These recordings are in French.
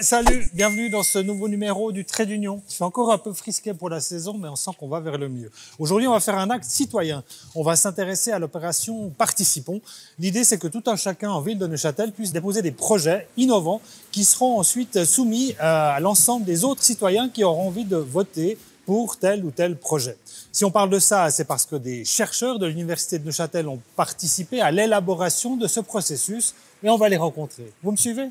Salut, bienvenue dans ce nouveau numéro du Trait d'Union. Je suis encore un peu frisqué pour la saison, mais on sent qu'on va vers le mieux. Aujourd'hui, on va faire un acte citoyen. On va s'intéresser à l'opération Participons. L'idée, c'est que tout un chacun en ville de Neuchâtel puisse déposer des projets innovants qui seront ensuite soumis à l'ensemble des autres citoyens qui auront envie de voter pour tel ou tel projet. Si on parle de ça, c'est parce que des chercheurs de l'Université de Neuchâtel ont participé à l'élaboration de ce processus et on va les rencontrer. Vous me suivez ?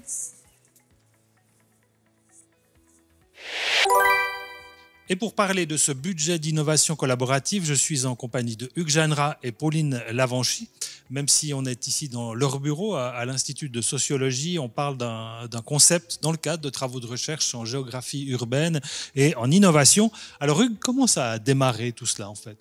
Et pour parler de ce budget d'innovation collaborative, je suis en compagnie de Hugues Jeanneret et Pauline Lavanchy. Même si on est ici dans leur bureau à l'Institut de sociologie, on parle d'un concept dans le cadre de travaux de recherche en géographie urbaine et en innovation. Alors Hugues, comment ça a démarré tout cela en fait ?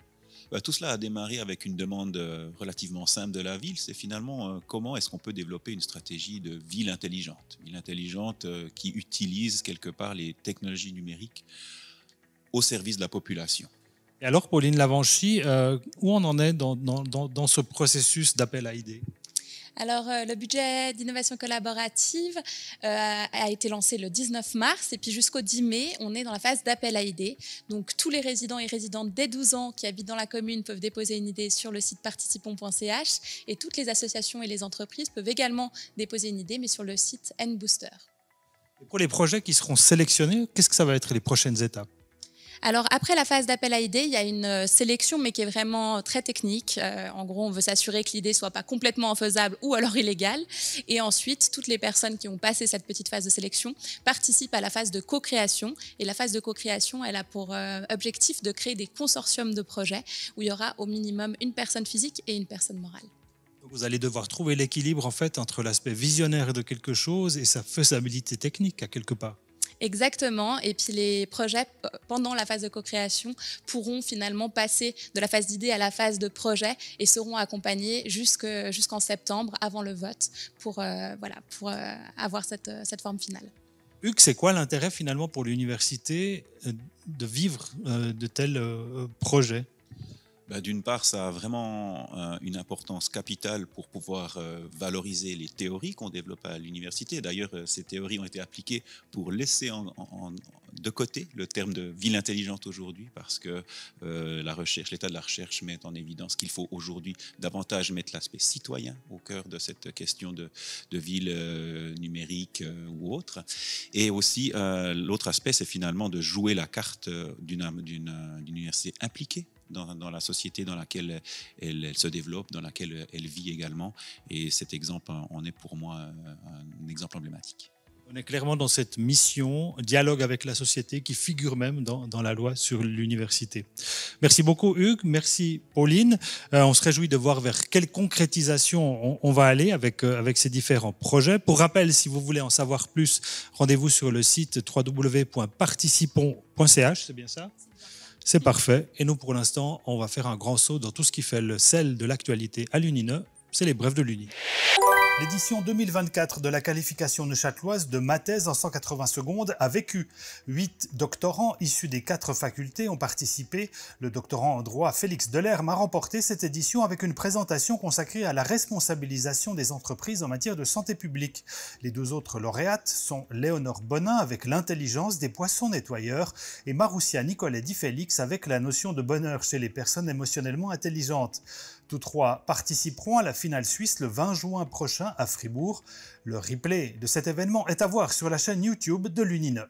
Tout cela a démarré avec une demande relativement simple de la ville. C'est finalement comment est-ce qu'on peut développer une stratégie de ville intelligente qui utilise quelque part les technologies numériques au service de la population. Et alors, Pauline Lavanchy, où on en est dans ce processus d'appel à idées ? Alors, le budget d'innovation collaborative a été lancé le 19 mars et puis jusqu'au 10 mai, on est dans la phase d'appel à idées. Donc, tous les résidents et résidentes dès 12 ans qui habitent dans la commune peuvent déposer une idée sur le site participons.ch et toutes les associations et les entreprises peuvent également déposer une idée, mais sur le site N-Booster. Et pour les projets qui seront sélectionnés, qu'est-ce que ça va être les prochaines étapes ? Alors, après la phase d'appel à idées, il y a une sélection, mais qui est vraiment très technique. En gros, on veut s'assurer que l'idée ne soit pas complètement infaisable ou alors illégale. Et ensuite, toutes les personnes qui ont passé cette petite phase de sélection participent à la phase de co-création. Et la phase de co-création, elle a pour objectif de créer des consortiums de projets où il y aura au minimum une personne physique et une personne morale. Vous allez devoir trouver l'équilibre en fait entre l'aspect visionnaire de quelque chose et sa faisabilité technique à quelque part. Exactement, et puis les projets pendant la phase de co-création pourront finalement passer de la phase d'idée à la phase de projet et seront accompagnés jusqu'en septembre avant le vote pour avoir cette forme finale. Hugues, c'est quoi l'intérêt finalement pour l'université de vivre de tels projets ? D'une part, ça a vraiment une importance capitale pour pouvoir valoriser les théories qu'on développe à l'université. D'ailleurs, ces théories ont été appliquées pour laisser de côté le terme de ville intelligente aujourd'hui, parce que l'état de la recherche met en évidence qu'il faut aujourd'hui davantage mettre l'aspect citoyen au cœur de cette question de ville numérique ou autre. Et aussi, l'autre aspect, c'est finalement de jouer la carte d'une université impliquée dans la société dans laquelle elle se développe, dans laquelle elle vit également. Et cet exemple en est pour moi un exemple emblématique. On est clairement dans cette mission, dialogue avec la société, qui figure même dans la loi sur l'université. Merci beaucoup Hugues, merci Pauline. On se réjouit de voir vers quelle concrétisation on va aller avec ces différents projets. Pour rappel, si vous voulez en savoir plus, rendez-vous sur le site www.participons.ch, c'est bien ça ? C'est parfait. Et nous, pour l'instant, on va faire un grand saut dans tout ce qui fait le sel de l'actualité à l'UNINE. C'est les brèves de l'Uni. L'édition 2024 de la qualification neuchâteloise de ma thèse en 180 secondes a vécu. 8 doctorants issus des 4 facultés ont participé. Le doctorant en droit Félix Delerme a remporté cette édition avec une présentation consacrée à la responsabilisation des entreprises en matière de santé publique. Les 2 autres lauréates sont Léonore Bonin avec l'intelligence des poissons nettoyeurs et Maroussia Nicolet Di Félix avec la notion de bonheur chez les personnes émotionnellement intelligentes. Tous 3 participeront à la finale suisse le 20 juin prochain à Fribourg. Le replay de cet événement est à voir sur la chaîne YouTube de l'UNINE.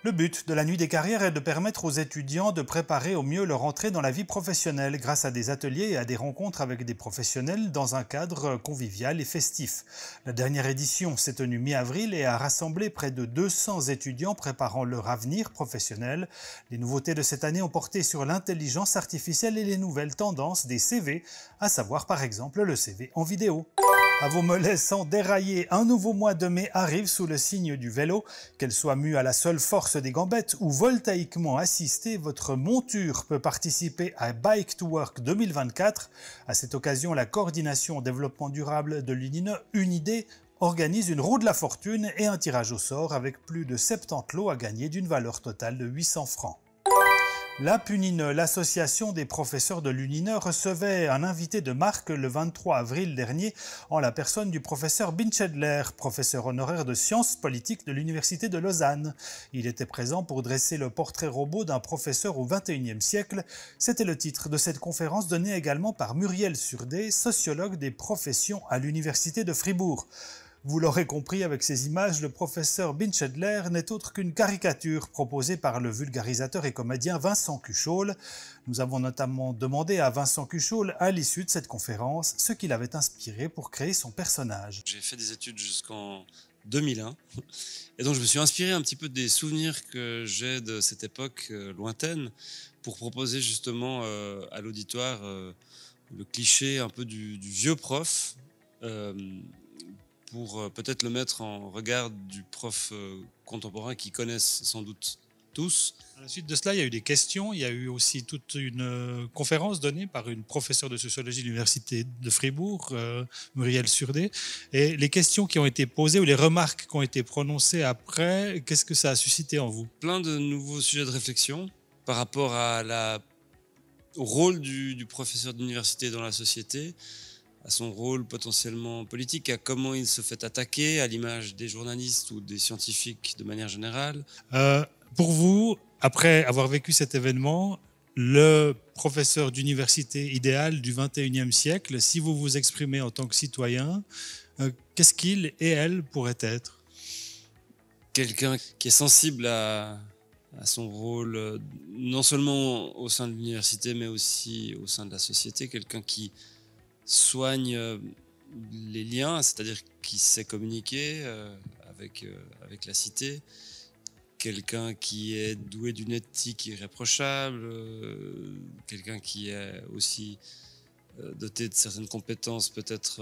Le but de la Nuit des carrières est de permettre aux étudiants de préparer au mieux leur entrée dans la vie professionnelle grâce à des ateliers et à des rencontres avec des professionnels dans un cadre convivial et festif. La dernière édition s'est tenue mi-avril et a rassemblé près de 200 étudiants préparant leur avenir professionnel. Les nouveautés de cette année ont porté sur l'intelligence artificielle et les nouvelles tendances des CV, à savoir par exemple le CV en vidéo. À vos mollets sans dérailler, un nouveau mois de mai arrive sous le signe du vélo. Qu'elle soit mue à la seule force des gambettes ou voltaïquement assistée, votre monture peut participer à Bike to Work 2024. À cette occasion, la coordination développement durable de l'UNINE, Unidée, organise une roue de la fortune et un tirage au sort avec plus de 70 lots à gagner d'une valeur totale de 800 francs. La PUNINE, l'association des professeurs de l'UNINE, recevait un invité de marque le 23 avril dernier en la personne du professeur Binchedler, professeur honoraire de sciences politiques de l'Université de Lausanne. Il était présent pour dresser le portrait robot d'un professeur au XXIe siècle. C'était le titre de cette conférence donnée également par Muriel Surdé, sociologue des professions à l'Université de Fribourg. Vous l'aurez compris avec ces images, le professeur Binchedler n'est autre qu'une caricature proposée par le vulgarisateur et comédien Vincent Cuchol. Nous avons notamment demandé à Vincent Cuchol, à l'issue de cette conférence, ce qui l'avait inspiré pour créer son personnage. J'ai fait des études jusqu'en 2001 et donc je me suis inspiré un petit peu des souvenirs que j'ai de cette époque lointaine pour proposer justement à l'auditoire le cliché un peu du vieux prof, pour peut-être le mettre en regard du prof contemporain qui connaissent sans doute tous. À la suite de cela, il y a eu des questions. Il y a eu aussi toute une conférence donnée par une professeure de sociologie de l'Université de Fribourg, Muriel Surdé. Et les questions qui ont été posées ou les remarques qui ont été prononcées après, qu'est-ce que ça a suscité en vous? Plein de nouveaux sujets de réflexion par rapport au rôle du professeur d'université dans la société, à son rôle potentiellement politique, à comment il se fait attaquer, à l'image des journalistes ou des scientifiques de manière générale. Pour vous, après avoir vécu cet événement, le professeur d'université idéal du XXIe siècle, si vous vous exprimez en tant que citoyen, qu'est-ce qu'il et elle pourraient être? Quelqu'un qui est sensible à son rôle, non seulement au sein de l'université, mais aussi au sein de la société, quelqu'un qui soigne les liens, c'est-à-dire qui sait communiquer avec la cité, quelqu'un qui est doué d'une éthique irréprochable, quelqu'un qui est aussi doté de certaines compétences peut-être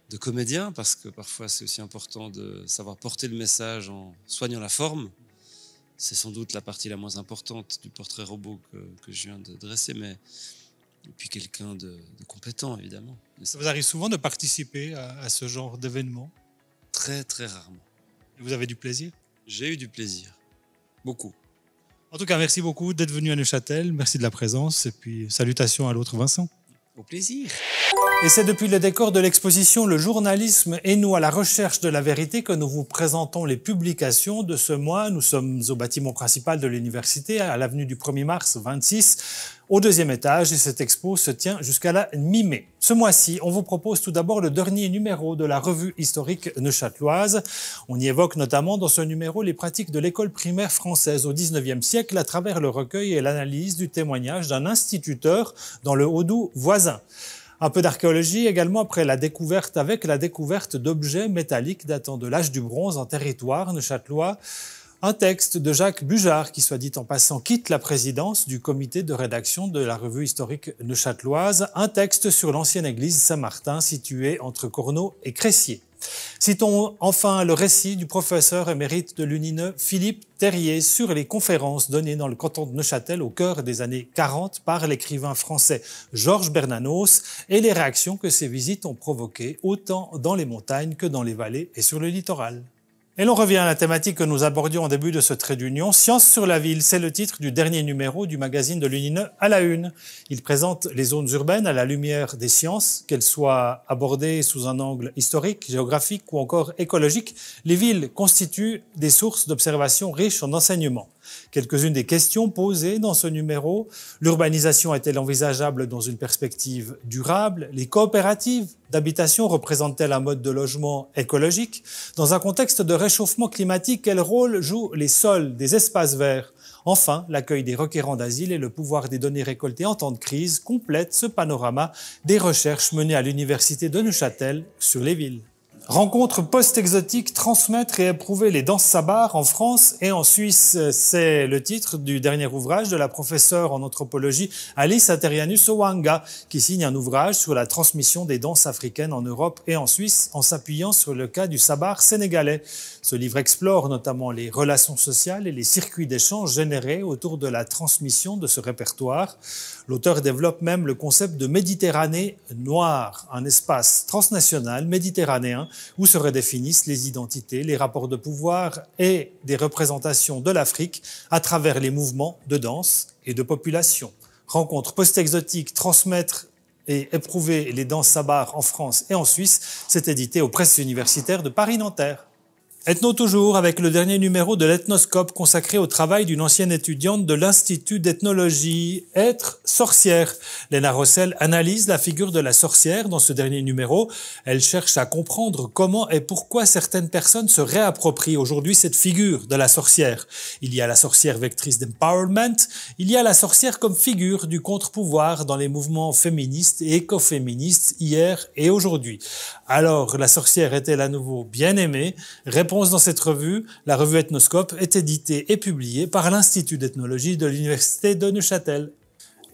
de comédien, parce que parfois c'est aussi important de savoir porter le message en soignant la forme. C'est sans doute la partie la moins importante du portrait robot que je viens de dresser, mais et puis quelqu'un de compétent, évidemment. Ça vous arrive souvent de participer à ce genre d'événement? Très, très rarement. Et vous avez du plaisir? J'ai eu du plaisir. Beaucoup. En tout cas, merci beaucoup d'être venu à Neuchâtel. Merci de la présence. Et puis, salutations à l'autre Vincent. Au plaisir. Et c'est depuis le décor de l'exposition Le journalisme et nous à la recherche de la vérité que nous vous présentons les publications de ce mois. Nous sommes au bâtiment principal de l'université, à l'avenue du 1er mars 26, au 2e étage, et cette expo se tient jusqu'à la mi-mai. Ce mois-ci, on vous propose tout d'abord le dernier numéro de la revue historique neuchâteloise. On y évoque notamment dans ce numéro les pratiques de l'école primaire française au 19e siècle à travers le recueil et l'analyse du témoignage d'un instituteur dans le Haut-Doubs voisin. Un peu d'archéologie également avec la découverte d'objets métalliques datant de l'âge du bronze en territoire neuchâtelois. Un texte de Jacques Bujard qui, soit dit en passant, quitte la présidence du comité de rédaction de la revue historique neuchâteloise. Un texte sur l'ancienne église Saint-Martin située entre Cornau et Cressier. Citons enfin le récit du professeur émérite de l'UNINE Philippe Terrier sur les conférences données dans le canton de Neuchâtel au cœur des années 40 par l'écrivain français Georges Bernanos et les réactions que ces visites ont provoquées autant dans les montagnes que dans les vallées et sur le littoral. Et l'on revient à la thématique que nous abordions en début de ce trait d'union. Science sur la ville, c'est le titre du dernier numéro du magazine de l'UNINE à la une. Il présente les zones urbaines à la lumière des sciences, qu'elles soient abordées sous un angle historique, géographique ou encore écologique. Les villes constituent des sources d'observation riches en enseignements. Quelques-unes des questions posées dans ce numéro. L'urbanisation est-elle envisageable dans une perspective durable? Les coopératives d'habitation représentent-elles un mode de logement écologique? Dans un contexte de réchauffement climatique, quel rôle jouent les sols, des espaces verts? Enfin, l'accueil des requérants d'asile et le pouvoir des données récoltées en temps de crise complètent ce panorama des recherches menées à l'université de Neuchâtel sur les villes. Rencontre post-exotique, transmettre et éprouver les danses sabares en France et en Suisse. C'est le titre du dernier ouvrage de la professeure en anthropologie Alice Aterianus Owanga, qui signe un ouvrage sur la transmission des danses africaines en Europe et en Suisse en s'appuyant sur le cas du sabar sénégalais. Ce livre explore notamment les relations sociales et les circuits d'échange générés autour de la transmission de ce répertoire. L'auteur développe même le concept de Méditerranée noire, un espace transnational méditerranéen où se redéfinissent les identités, les rapports de pouvoir et des représentations de l'Afrique à travers les mouvements de danse et de population. Rencontre post-exotique, transmettre et éprouver les danses sabar en France et en Suisse, c'est édité aux presses universitaires de Paris-Nanterre. Ethno toujours avec le dernier numéro de l'Ethnoscope consacré au travail d'une ancienne étudiante de l'Institut d'ethnologie, Être sorcière. Léna Rossel analyse la figure de la sorcière dans ce dernier numéro. Elle cherche à comprendre comment et pourquoi certaines personnes se réapproprient aujourd'hui cette figure de la sorcière. Il y a la sorcière vectrice d'empowerment, il y a la sorcière comme figure du contre-pouvoir dans les mouvements féministes et écoféministes hier et aujourd'hui. Alors, la sorcière est-elle à nouveau bien aimée? Réponse dans cette revue. La revue Ethnoscope est éditée et publiée par l'Institut d'ethnologie de l'Université de Neuchâtel.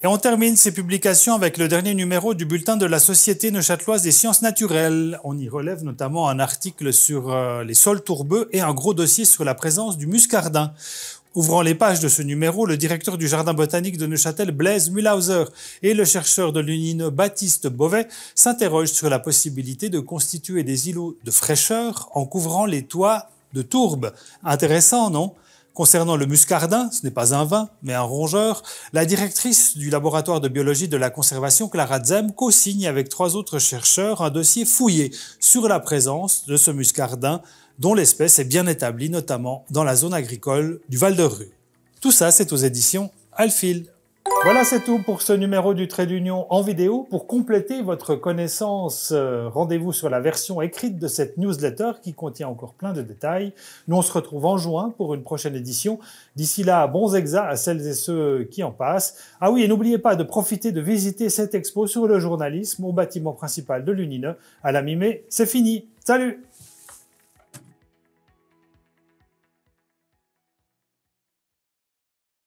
Et on termine ces publications avec le dernier numéro du bulletin de la Société neuchâteloise des sciences naturelles. On y relève notamment un article sur les sols tourbeux et un gros dossier sur la présence du muscardin. Ouvrant les pages de ce numéro, le directeur du Jardin botanique de Neuchâtel, Blaise Mühlhauser, et le chercheur de l'UNINE, Baptiste Beauvais, s'interrogent sur la possibilité de constituer des îlots de fraîcheur en couvrant les toits de tourbe. Intéressant, non ? Concernant le muscardin, ce n'est pas un vin, mais un rongeur, la directrice du laboratoire de biologie de la conservation, Clara Zem, co-signe avec 3 autres chercheurs un dossier fouillé sur la présence de ce muscardin dont l'espèce est bien établie, notamment dans la zone agricole du Val-de-Rue. Tout ça, c'est aux éditions Alphil. Voilà, c'est tout pour ce numéro du Trait d'Union en vidéo. Pour compléter votre connaissance, rendez-vous sur la version écrite de cette newsletter qui contient encore plein de détails. Nous, on se retrouve en juin pour une prochaine édition. D'ici là, bons exas à celles et ceux qui en passent. Ah oui, et n'oubliez pas de profiter de visiter cette expo sur le journalisme au bâtiment principal de l'UNINE. À la mi-mai, c'est fini. Salut!